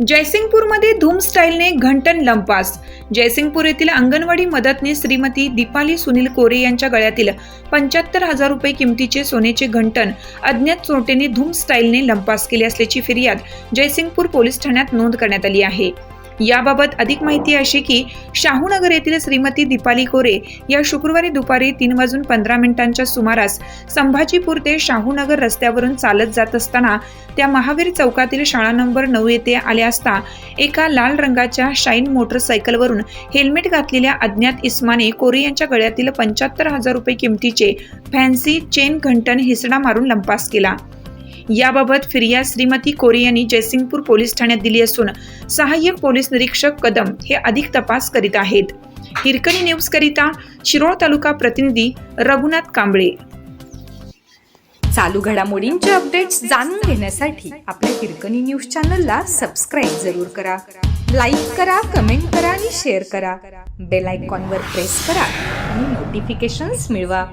जयसिंगपूरमध्ये धूम स्टाईलने घंटन लंपास. जयसिंगपूर येथील अंगणवाडी मदतनीस श्रीमती दीपाली सुनील कोरे यांच्या गळ्यातील 75,000 रुपये किमतीचे सोन्याचे घंटन अज्ञात चोरट्यांनी धूम स्टाईलने लंपास केले असल्याची फिर्याद जयसिंगपूर पोलीस ठाण्यात नोंद करण्यात आली आहे. याबाबत अधिक माहिती अशी की शाहूनगर येथील श्रीमती दीपाली कोरे या शुक्रवारी दुपारी 3:15 सुमारास संभाजीपूर ते शाहूनगर रस्त्यावरून चालत जात असताना त्या महावीर चौकातील शाळा नंबर 9 येथे आल्या असता एका लाल रंगाच्या शाईन मोटरसायकलवरून हेल्मेट घातलेल्या अज्ञात इसमाने कोरे यांच्या गळ्यातील 75,000 रुपये किमतीचे फॅन्सी चेन घंटन हिसडा मारून लंपास केला. याबाबत फिर्याद श्रीमती कोरे यांनी जयसिंगपूर पोलीस ठाण्यात दिली असून सहाय्यक पोलीस निरीक्षक कदम हे अधिक तपास करीत आहेत. हिरकणी न्यूज करिता शिरोळ तालुका प्रतिनिधी रघुनाथ कांबळे. चालू घडामोडींचे अपडेट्स जाणून घेण्यासाठी आपल्या हिरकणी न्यूज चॅनलला सबस्क्राईब जरूर करा. लाईक करा, कमेंट करा आणि शेअर करा. बेल आयकॉनवर प्रेस करा आणि नोटिफिकेशन्स मिळवा.